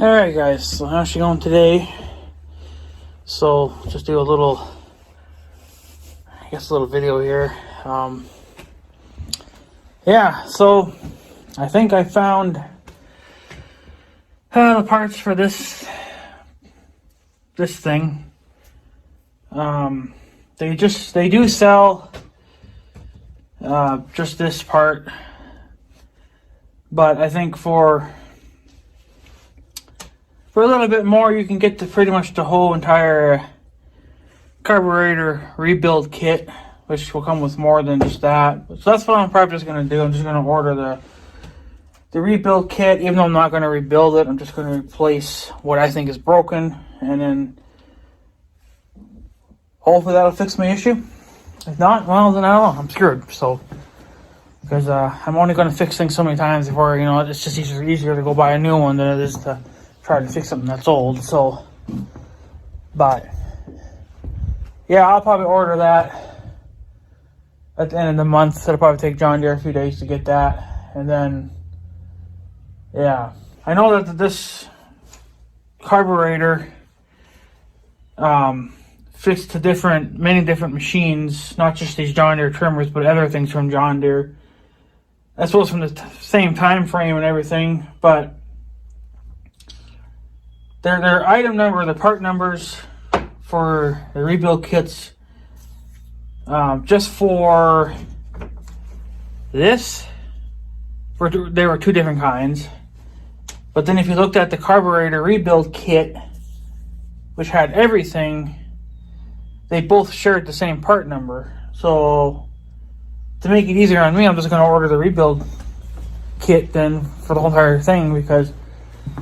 Alright guys, so how's she going today? So just do a little video here. Yeah, so I think I found the parts for this thing. They do sell just this part, but I think for a little bit more, you can get pretty much the whole entire carburetor rebuild kit, which will come with more than just that. So that's what I'm probably just going to do. I'm just going to order the rebuild kit, even though I'm not going to rebuild it. I'm just going to replace what I think is broken, and then hopefully that'll fix my issue. If not, well, then I don't know. I'm screwed. So, because I'm only going to fix things so many times before, it's just easier to go buy a new one than it is to try to fix something that's old. So, but yeah, I'll probably order that at the end of the month. It'll probably take John Deere a few days to get that, and then yeah, I know that this carburetor fits to many different machines, not just these John Deere trimmers, but other things from John Deere. That's both from the same time frame and everything, but their item number, the part numbers for the rebuild kits, just for this, there were two different kinds. But then if you looked at the carburetor rebuild kit, which had everything, they both shared the same part number. So to make it easier on me, I'm just going to order the rebuild kit then for the whole entire thing, because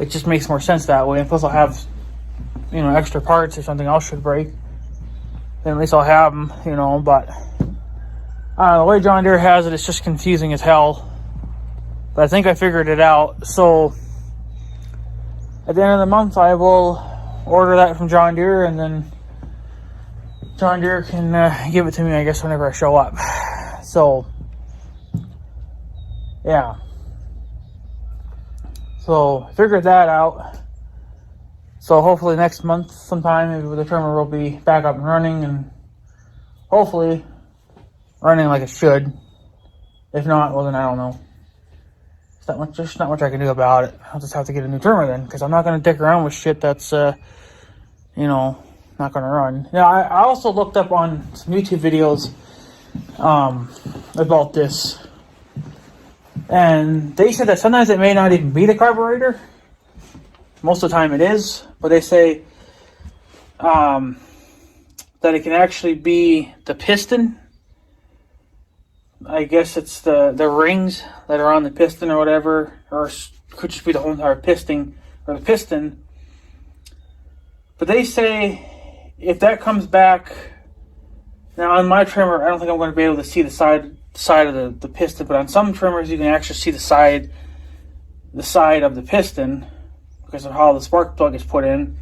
it just makes more sense that way. And plus I'll have, extra parts or something else should break, then at least I'll have them, but the way John Deere has it, it's just confusing as hell. But I think I figured it out. So at the end of the month, I will order that from John Deere, and then John Deere can give it to me, I guess, whenever I show up. So yeah. So I figured that out. So hopefully next month sometime, maybe the trimmer will be back up and running, and hopefully running like it should. If not, well then I don't know. There's not much I can do about it. I'll just have to get a new trimmer then, because I'm not going to dick around with shit that's, not going to run. Yeah, I also looked up on some YouTube videos about this. And they said that sometimes it may not even be the carburetor. Most of the time it is. But they say that it can actually be the piston. I guess it's the rings that are on the piston or whatever. Or could just be the whole entire piston or the piston. But they say if that comes back... Now on my trimmer, I don't think I'm going to be able to see the side of the piston, but on some trimmers you can actually see the side of the piston because of how the spark plug is put in.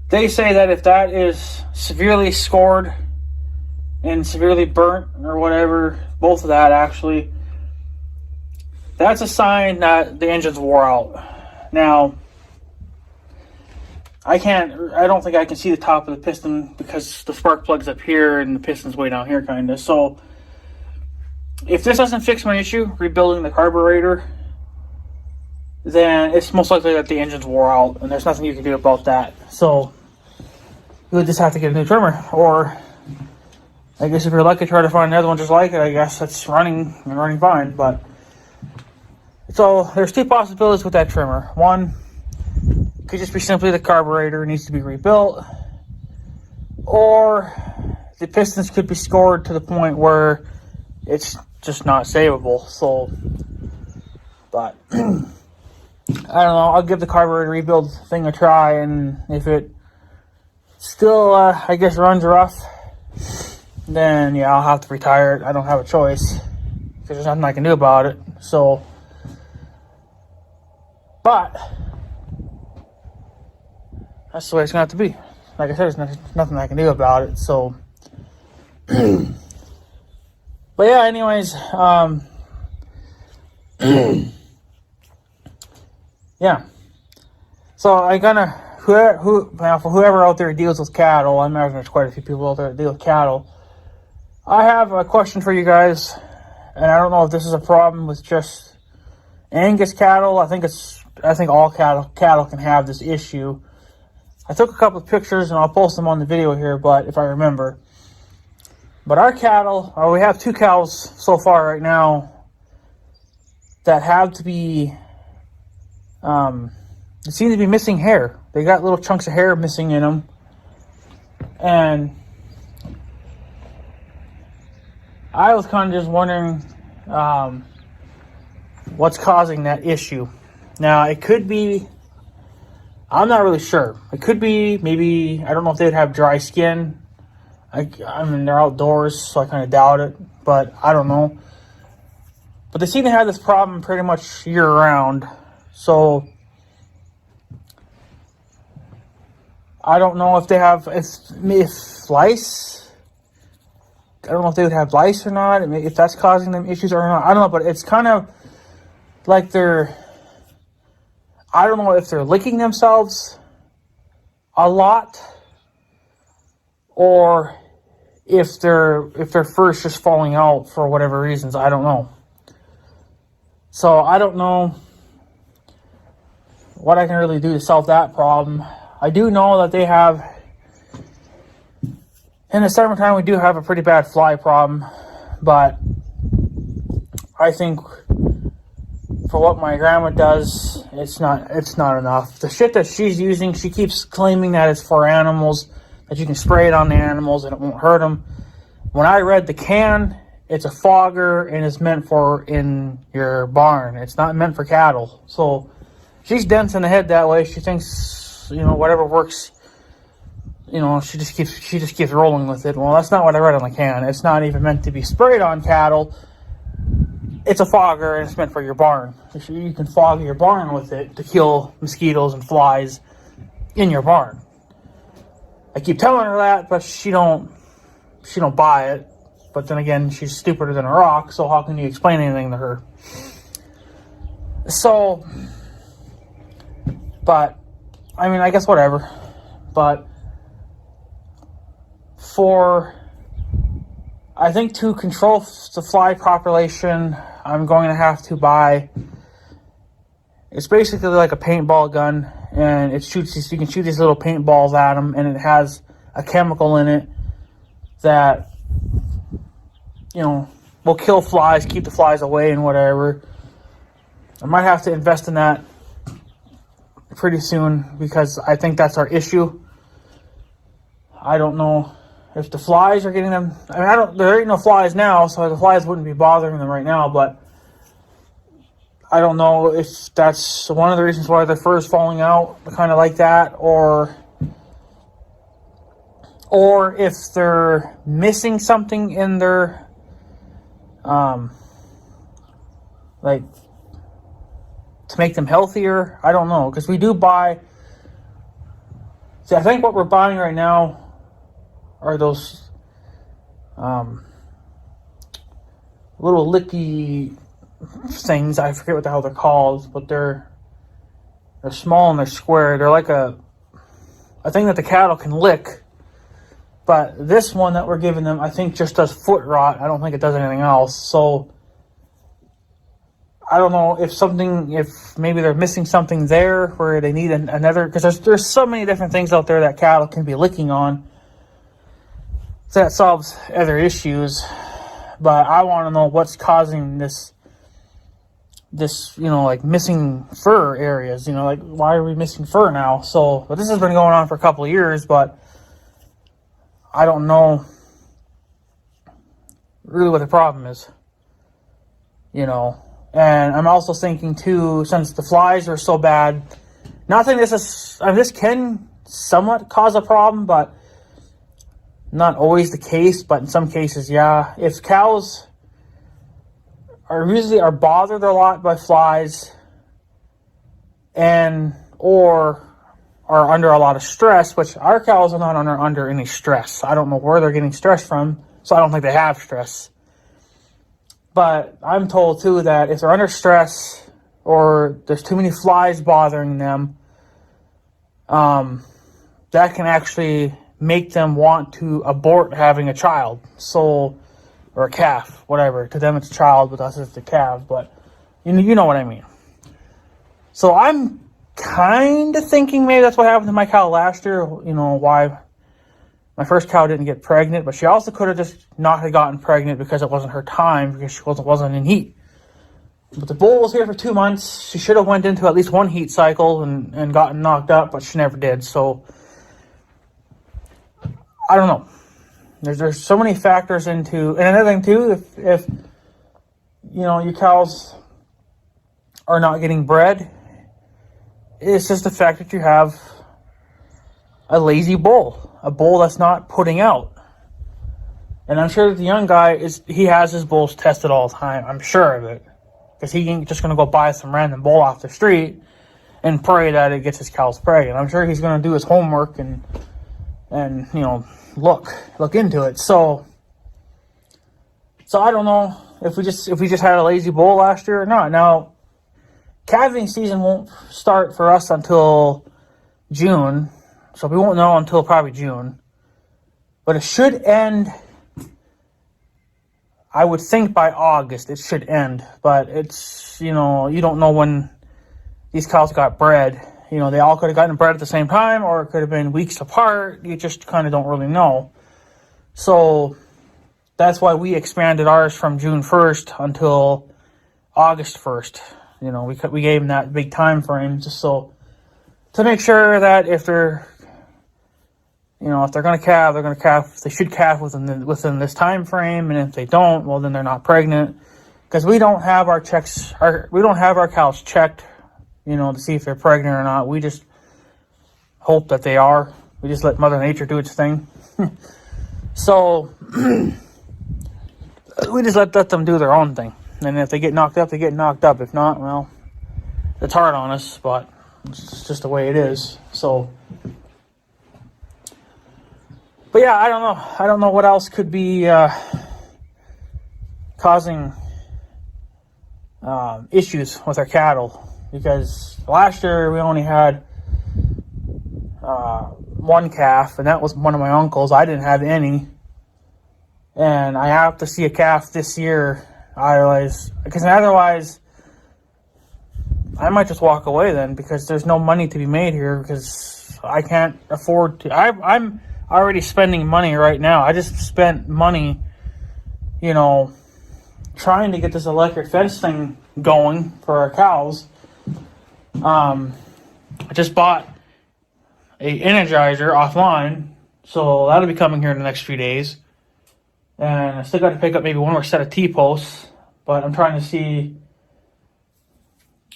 They say that if that is severely scored and severely burnt or whatever, both of that actually, that's a sign that the engine's wore out. Now I don't think I can see the top of the piston because the spark plug's up here and the piston's way down here kind of. So if this doesn't fix my issue, rebuilding the carburetor, then it's most likely that the engine's wore out, and there's nothing you can do about that. So you would just have to get a new trimmer, or I guess if you're lucky, try to find another one just like it. I guess that's running fine. But so there's two possibilities with that trimmer. One could just be simply the carburetor needs to be rebuilt, or the pistons could be scored to the point where it's just not savable. So, but I don't know. I'll give the carburetor rebuild thing a try, and if it still, I guess, runs rough, then yeah, I'll have to retire it. I don't have a choice because there's nothing I can do about it. So, but that's the way it's going to have to be. Like I said, there's nothing I can do about it. So, but yeah, anyways, yeah. So I gonna for whoever out there deals with cattle, I imagine there's quite a few people out there that deal with cattle. I have a question for you guys, and I don't know if this is a problem with just Angus cattle. I think all cattle can have this issue. I took a couple of pictures and I'll post them on the video here, but if I remember. But our cattle, we have 2 cows so far right now that have to be, they seem to be missing hair. They got little chunks of hair missing in them. And I was kind of just wondering what's causing that issue. Now, it could be, I'm not really sure. It could be maybe, I don't know if they'd have dry skin. I mean, they're outdoors, so I kind of doubt it. But I don't know. But they seem to have this problem pretty much year-round. So I don't know if they have, if lice, I don't know if they would have lice or not, if that's causing them issues or not. I don't know, but it's kind of like I don't know if they're licking themselves a lot or if their fur is just falling out for whatever reasons. I don't know. So I don't know what I can really do to solve that problem. I do know that they have, in the summertime, we do have a pretty bad fly problem, but I think for what my grandma does, it's not enough. The shit that she's using, she keeps claiming that it's for animals, that you can spray it on the animals and it won't hurt them. When I read the can, it's a fogger and it's meant for in your barn. It's not meant for cattle. So she's dense in the head that way. She thinks, whatever works, she just keeps rolling with it. Well, that's not what I read on the can. It's not even meant to be sprayed on cattle. It's a fogger and it's meant for your barn. You can fog your barn with it to kill mosquitoes and flies in your barn. I keep telling her that, but she don't buy it. But then again, she's stupider than a rock, so how can you explain anything to her? So, but, I mean, I guess whatever. But, I think to control the fly population, I'm going to have to buy, it's basically like a paintball gun, and you can shoot these little paintballs at them, and it has a chemical in it that, will kill flies, keep the flies away and whatever. I might have to invest in that pretty soon because I think that's our issue. I don't know if the flies are getting them. I mean, there ain't no flies now, so the flies wouldn't be bothering them right now, but I don't know if that's one of the reasons why their fur is falling out, kind of like that, or if they're missing something in their, like, to make them healthier. I don't know, because we do buy, I think what we're buying right now are those little licky things. I forget what the hell they're called, but they're small and they're square. They're like a thing that the cattle can lick. But this one that we're giving them, I think, just does foot rot. I don't think it does anything else. So I don't know if maybe they're missing something there where they need another, because there's so many different things out there that cattle can be licking on. So that solves other issues. But I want to know what's causing this, like missing fur areas, like why are we missing fur now? But this has been going on for a couple of years, but I don't know really what the problem is, and I'm also thinking too, since the flies are so bad, not saying this can somewhat cause a problem, but not always the case, but in some cases, yeah. If cows are bothered a lot by flies or are under a lot of stress, which our cows are not under any stress. I don't know where they're getting stress from, so I don't think they have stress. But I'm told too that if they're under stress or there's too many flies bothering them, that can actually make them want to abort having a child, or a calf, whatever. To them it's a child, but to us it's a calf. But you know what I mean. So I'm kind of thinking maybe that's what happened to my cow last year. Why my first cow didn't get pregnant, but she also could have just not have gotten pregnant because it wasn't her time, because she wasn't in heat. But the bull was here for 2 months. She should have went into at least one heat cycle and gotten knocked up, but she never did. So I don't know. There's so many factors into, and another thing too, if your cows are not getting bred, it's just the fact that you have a lazy bull, a bull that's not putting out. And I'm sure that the young guy he has his bulls tested all the time. I'm sure of it. Because he ain't just going to go buy some random bull off the street and pray that it gets his cows pregnant. I'm sure he's going to do his homework and look into it. So I don't know if we just had a lazy bull last year or not. Now, calving season won't start for us until June, so we won't know until probably June. But it should end, I would think, by August. It should end, but it's, you don't know when these cows got bred. They all could have gotten bred at the same time, or it could have been weeks apart. You just kind of don't really know. So that's why we expanded ours from June 1st until August 1st. We gave them that big time frame just so to make sure that if they're going to calve, they're going to calve. They should calve within this time frame, and if they don't, well, then they're not pregnant. Because we don't have our cows checked, to see if they're pregnant or not. We just hope that they are. We just let Mother Nature do its thing. So we just let them do their own thing. And if they get knocked up, they get knocked up. If not, well, it's hard on us, but it's just the way it is. So, but yeah, I don't know. I don't know what else could be causing issues with our cattle. Because last year we only had one calf, and that was one of my uncles. I didn't have any. And I have to see a calf this year. Because otherwise, I might just walk away then, because there's no money to be made here, because I can't afford to. I'm already spending money right now. I just spent money, trying to get this electric fence thing going for our cows. I just bought a Energizer offline, so that'll be coming here in the next few days. And I still got to pick up maybe one more set of T-posts, but I'm trying to see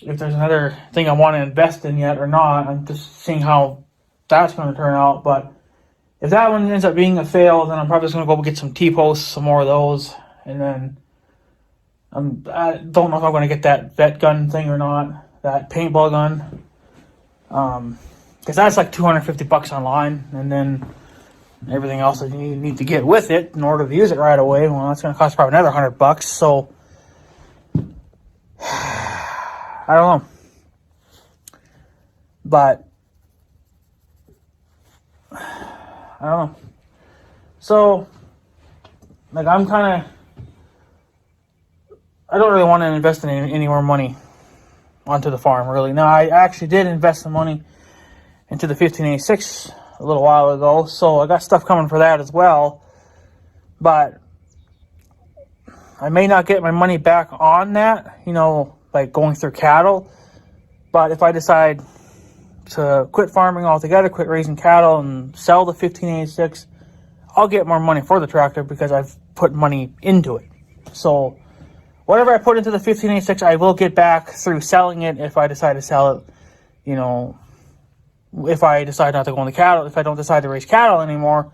if there's another thing I want to invest in yet or not. I'm just seeing how that's going to turn out. But if that one ends up being a fail, then I'm probably just going to go get some T-posts, some more of those, and then I don't know if I'm going to get that vet gun thing or not, that paintball gun, because that's like $250 online, and then everything else that you need to get with it in order to use it right away, well, that's going to cost probably another $100. So I don't know, but I don't know. So like I don't really want to invest in any more money onto the farm, really. Now, I actually did invest some money into the 1586 a little while ago, so I got stuff coming for that as well. But I may not get my money back on that, like going through cattle. But if I decide to quit farming altogether, quit raising cattle, and sell the 1586, I'll get more money for the tractor because I've put money into it. So whatever I put into the 1586, I will get back through selling it if I decide to sell it. If I decide not to go on the cattle, if I don't decide to raise cattle anymore,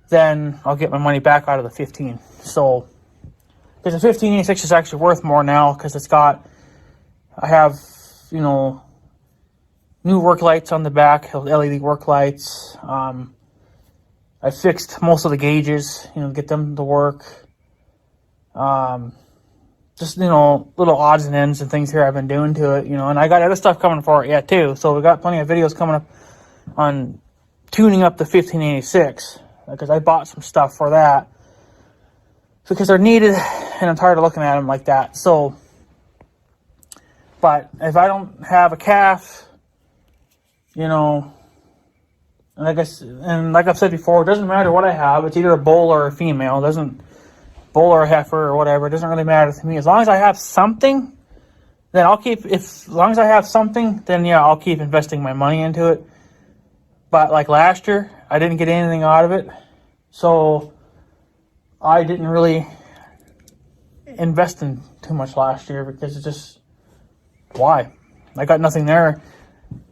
then I'll get my money back out of the 15. So, because the 1586 is actually worth more now, because I have, new work lights on the back, LED work lights. I fixed most of the gauges, get them to work. Just, little odds and ends and things here I've been doing to it, and I got other stuff coming for it yet too. So we got plenty of videos coming up on tuning up the 1586, because I bought some stuff for that because they're needed, and I'm tired of looking at them like that. So, but if I don't have a calf, you know, like I've said before, it doesn't matter what I have. It's either a bull or a female. It doesn't, bull or a heifer or whatever. It doesn't really matter to me. As long as I have something, then I'll keep. As long as I have something, then yeah, I'll keep investing my money into it. But like last year, I didn't get anything out of it, so I didn't really invest in too much last year because it's just, why? I got nothing there,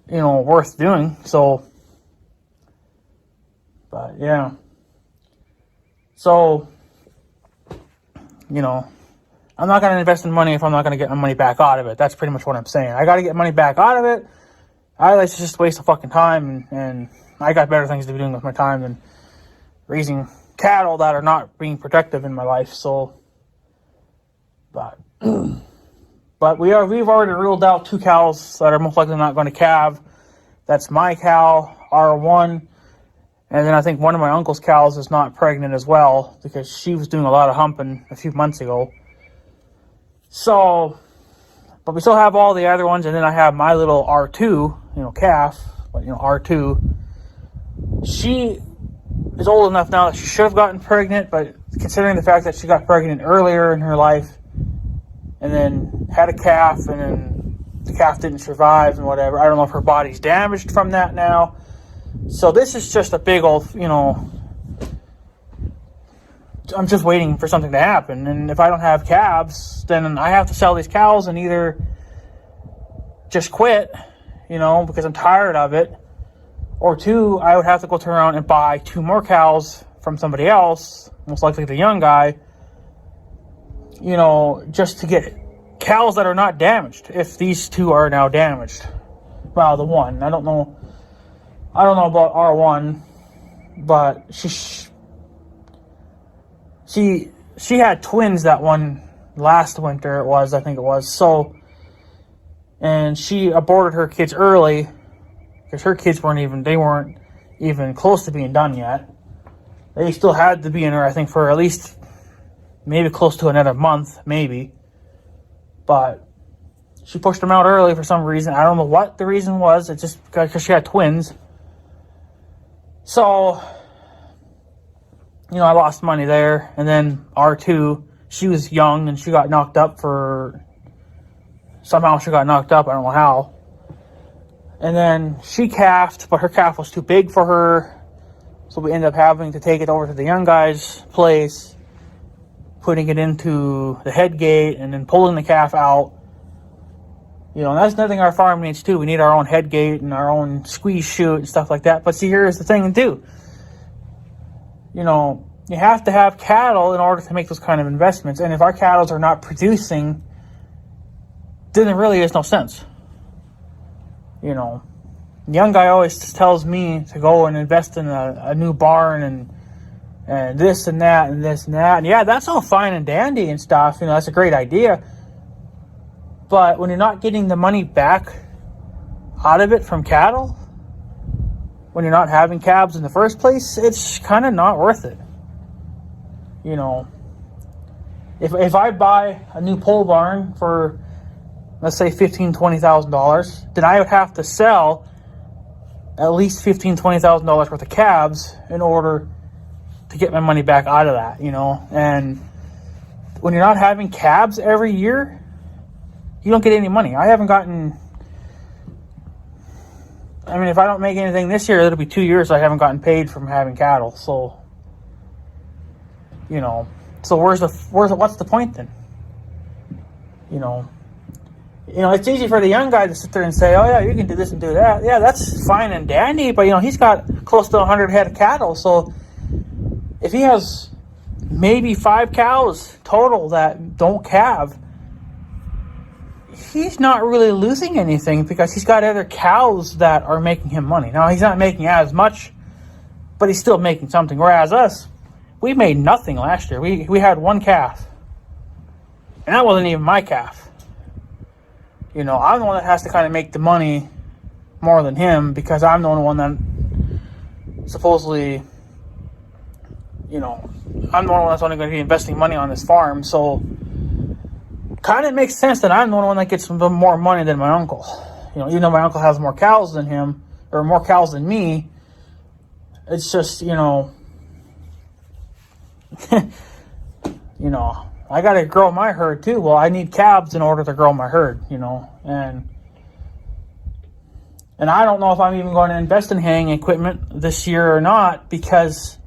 you know, worth doing. So, but yeah. So, you know, I'm not going to invest in money if I'm not going to get my money back out of it. That's pretty much what I'm saying. I got to get money back out of it. It's just a waste of fucking time, and I got better things to be doing with my time than raising cattle that are not being productive in my life. So, but we've already ruled out 2 cows that are most likely not going to calve. That's my cow, R1, and then I think one of my uncle's cows is not pregnant as well because she was doing a lot of humping a few months ago. So, but we still have all the other ones, and then I have my little R2, you know, calf, but you know, R2. She is old enough now that she should have gotten pregnant, but considering the fact that she got pregnant earlier in her life, and then had a calf, and then the calf didn't survive and whatever, I don't know if her body's damaged from that now. So this is just a big old, you know, I'm just waiting for something to happen. And if I don't have calves, then I have to sell these cows and either just quit, you know, because I'm tired of it. Or 2, I would have to go turn around and buy 2 more cows from somebody else, most likely the young guy, you know, just to get cows that are not damaged. If these 2 are now damaged. Well, the one, I don't know about R1, but she had twins that one last winter, I think it was. So, and she aborted her kids early because her kids weren't even close to being done yet. They still had to be in her, I think, for at least maybe close to another month, maybe. But she pushed them out early for some reason. I don't know what the reason was. It's just because she had twins. So, you know, I lost money there. And then R2, she was young and she got knocked up somehow she got knocked up. I don't know how. And then she calved, but her calf was too big for her. So we ended up having to take it over to the young guy's place, putting it into the head gate and then pulling the calf out. You know, and that's another thing our farm needs too. We need our own head gate and our own squeeze chute and stuff like that. But see, here's the thing too. You know, you have to have cattle in order to make those kind of investments. And if our cattle are not producing, then there really is no sense. You know, the young guy always tells me to go and invest in a new barn and this and that and this and that. And yeah, that's all fine and dandy and stuff. You know, that's a great idea. But when you're not getting the money back out of it from cattle, when you're not having calves in the first place, it's kind of not worth it. You know, if I buy a new pole barn for, let's say, $15,000-$20,000, then I would have to sell at least $15,000-$20,000 worth of calves in order to get my money back out of that, you know. And when you're not having calves every year, you don't get any money. I haven't gotten, I mean, if I don't make anything this year, it'll be 2 years I haven't gotten paid from having cattle. So, you know, so what's the point then? You know, it's easy for the young guy to sit there and say, oh yeah, you can do this and do that. Yeah, that's fine and dandy, but you know, he's got close to 100 head of cattle. So if he has maybe 5 cows total that don't calve, he's not really losing anything because he's got other cows that are making him money. Now, he's not making as much, but he's still making something. Whereas us, we made nothing last year. We had 1 calf. And that wasn't even my calf. You know, I'm the one that has to kind of make the money more than him because I'm the only one that supposedly, you know, I'm the one that's only going to be investing money on this farm, so kind of makes sense that I'm the one that gets more money than my uncle. You know, even though my uncle has more cows than him, or more cows than me, it's just, you know, you know, I got to grow my herd too. Well, I need calves in order to grow my herd, you know, and I don't know if I'm even going to invest in haying equipment this year or not, because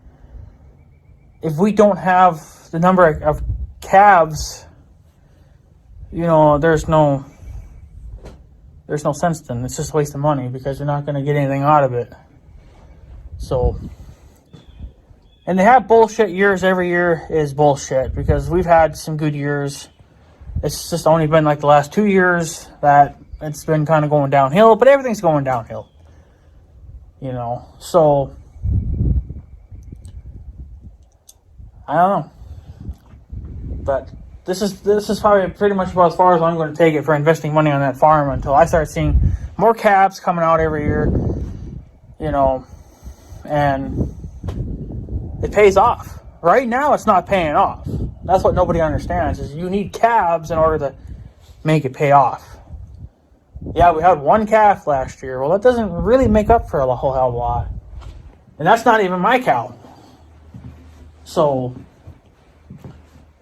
if we don't have the number of calves, you know, there's no sense then. It's just a waste of money because you're not going to get anything out of it. So, and they have bullshit years. Every year is bullshit because we've had some good years. It's just only been like the last 2 years that it's been kind of going downhill, but everything's going downhill, you know. So I don't know, but this is probably pretty much about as far as I'm going to take it for investing money on that farm until I start seeing more calves coming out every year, you know, and it pays off. Right now, it's not paying off. That's what nobody understands, is you need calves in order to make it pay off. Yeah, we had one calf last year. Well, that doesn't really make up for a whole hell of a lot. And that's not even my cow. So,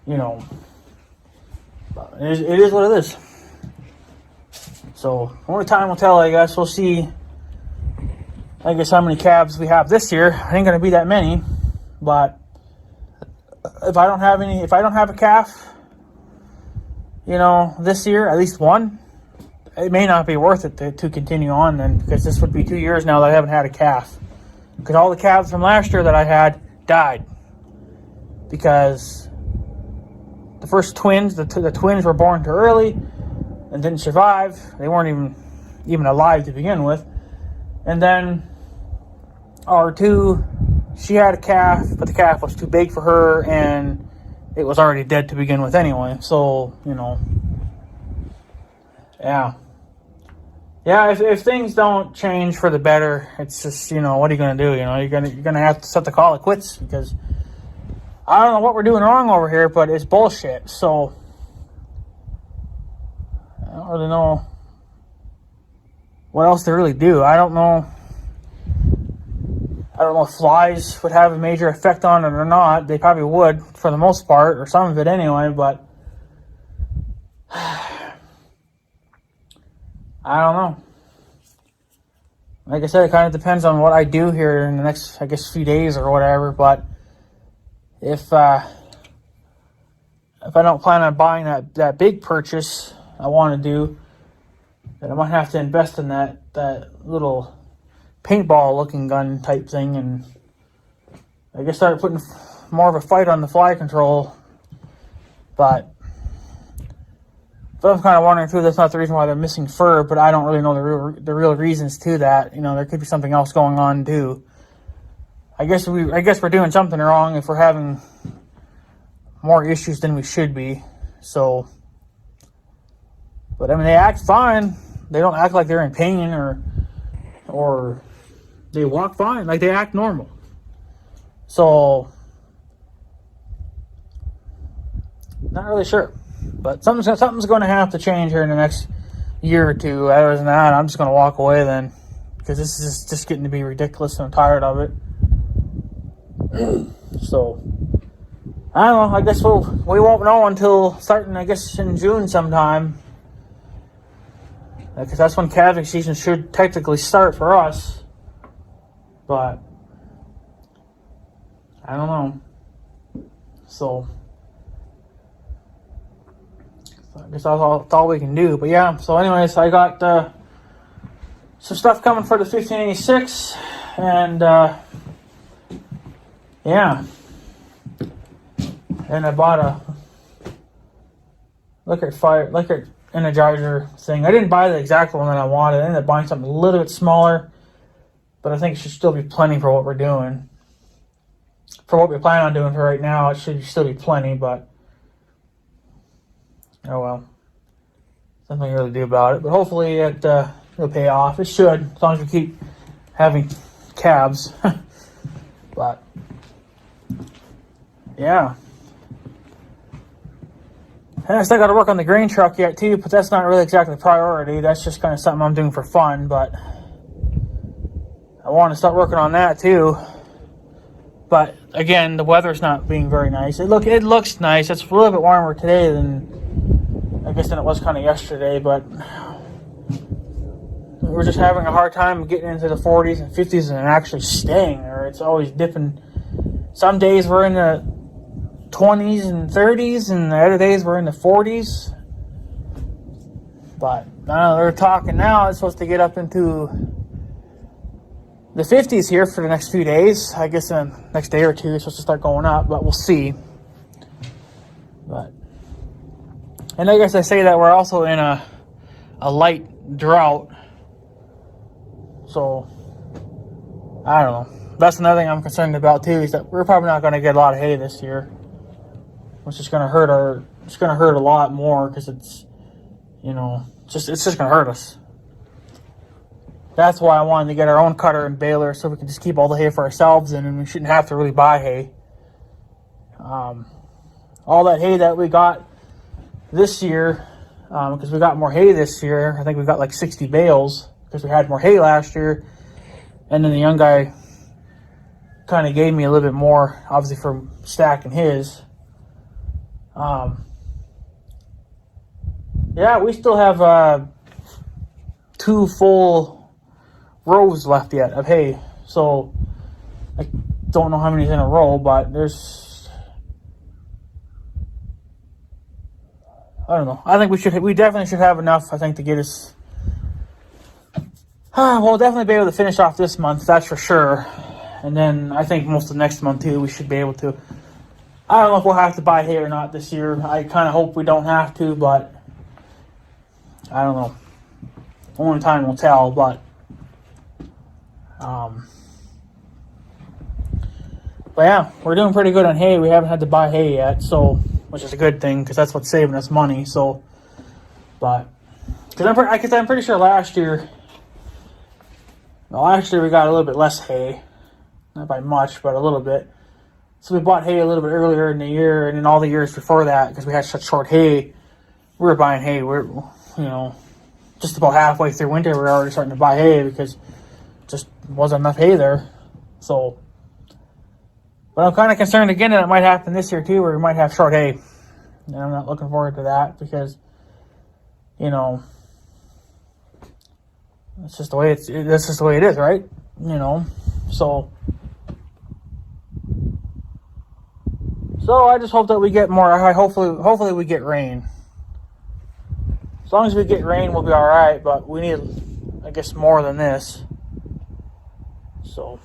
you know, it is what it is. So, only time will tell, I guess. We'll see, I guess, how many calves we have this year. I ain't going to be that many. But if I don't have a calf, you know, this year, at least one, it may not be worth it to continue on then, because this would be 2 years now that I haven't had a calf. Because all the calves from last year that I had died. Because the first twins, the twins were born too early and didn't survive. They weren't even alive to begin with. And then R2, she had a calf, but the calf was too big for her, and it was already dead to begin with anyway. So, you know, yeah. Yeah, if things don't change for the better, it's just, you know, what are you going to do? You know, you're gonna have to set the call it quits, because I don't know what we're doing wrong over here, but it's bullshit. So I don't really know what else to really do. I don't know if flies would have a major effect on it or not. They probably would, for the most part, or some of it anyway, but I don't know. Like I said, it kind of depends on what I do here in the next, I guess, few days or whatever. But if I don't plan on buying that big purchase I want to do, then I might have to invest in that little paintball-looking gun type thing, and I guess start putting more of a fight on the fly control. But I'm kind of wondering too, that's not the reason why they're missing fur, but I don't really know the real reasons to that. You know, there could be something else going on too. I guess we're doing something wrong if we're having more issues than we should be. So, but I mean, they act fine. They don't act like they're in pain, or they walk fine, like they act normal. So, not really sure. But something's going to have to change here in the next year or two. Other than that, I'm just going to walk away then, because this is just getting to be ridiculous, and I'm tired of it. So, I don't know. I guess we won't know until starting, I guess, in June sometime, because that's when calving season should technically start for us. But I don't know. So I guess that's all we can do. But yeah, so anyways, I got some stuff coming for the 1586, and yeah, and I bought a liquor energizer thing. I didn't buy the exact one that I wanted. I ended up buying something a little bit smaller, but I think it should still be plenty for what we're doing. For what we plan on doing for right now, it should still be plenty, but oh well. Nothing really to do about it. But hopefully it'll pay off. It should, as long as we keep having calves. But yeah. And I still got to work on the grain truck yet too, but that's not really exactly a priority. That's just kind of something I'm doing for fun, but I want to start working on that too. But again, the weather's not being very nice. It looks nice. It's a little bit warmer today than I guess than it was kind of yesterday, but we're just having a hard time getting into the 40s and 50s and actually staying there. It's always dipping. Some days we're in the 20s and 30s, and the other days we're in the 40s. But they're talking now. It's supposed to get up into the 50s here for the next few days. I guess in the next day or two it's supposed to start going up, but we'll see. But and I guess I say that we're also in a light drought. So I don't know. That's another thing I'm concerned about too, is that we're probably not going to get a lot of hay this year, which is going to hurt it's going to hurt a lot more, because it's, it's just going to hurt us. That's why I wanted to get our own cutter and baler, so we can just keep all the hay for ourselves, and we shouldn't have to really buy hay. All that hay that we got this year, because we got more hay this year. I think we got like 60 bales because we had more hay last year, and then the young guy kind of gave me a little bit more, obviously from stacking his. Yeah, we still have 2 full rows left yet of hay, so I don't know how many's in a row, but there's, I don't know. I think we definitely should have enough, I think, to get us, we'll definitely be able to finish off this month, that's for sure. And then I think most of next month too, we should be able to. I don't know if we'll have to buy hay or not this year. I kind of hope we don't have to, but I don't know. Only time will tell, but yeah, we're doing pretty good on hay. We haven't had to buy hay yet, so, which is a good thing, because that's what's saving us money. So, but because I'm pretty sure last year we got a little bit less hay, not by much, but a little bit. So we bought hay a little bit earlier in the year, and then all the years before that, because we had such short hay, we were buying hay. We're just about halfway through winter, we were already starting to buy hay because just wasn't enough hay there. So, but I'm kind of concerned again that it might happen this year too, where we might have short hay, and I'm not looking forward to that, because it's just the way that's just the way it is, right? So I just hope that we get more. Hopefully we get rain. As long as we get rain, we'll be all right. But we need, I guess, more than this. So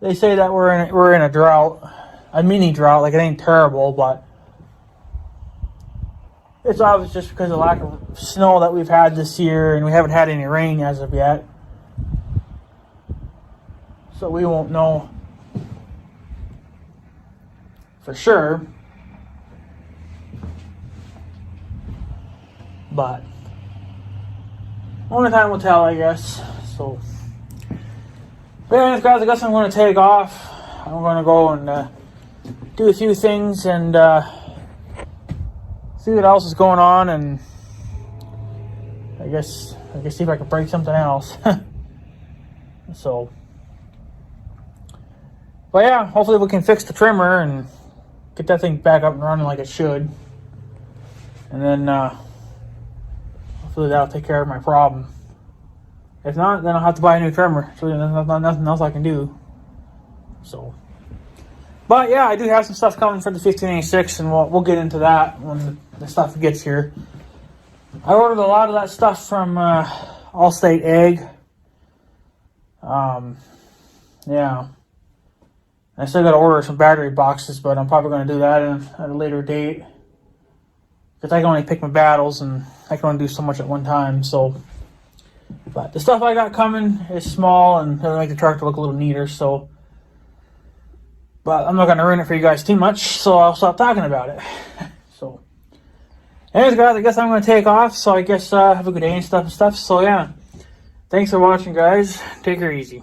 they say that we're in a drought, a mini drought. Like, it ain't terrible, but it's obvious just because of the lack of snow that we've had this year, and we haven't had any rain as of yet. So we won't know for sure. But only time will tell, I guess. So, but anyways, guys, I guess I'm going to take off. I'm going to go and do a few things and see what else is going on, and I guess see if I can break something else. So, but yeah, hopefully we can fix the trimmer and get that thing back up and running like it should, and then hopefully that'll take care of my problem. If not, then I'll have to buy a new trimmer. So there's nothing else I can do. So, but yeah, I do have some stuff coming for the 1586, and we'll get into that when the stuff gets here. I ordered a lot of that stuff from Allstate Ag. Yeah. I still got to order some battery boxes, but I'm probably going to do that at a later date, because I can only pick my battles, and I can only do so much at one time. So, but the stuff I got coming is small, and it'll make the tractor look a little neater. So, but I'm not going to ruin it for you guys too much, so I'll stop talking about it. So, anyways, guys, I guess I'm going to take off. So I guess have a good day and stuff. So yeah, thanks for watching, guys. Take her easy.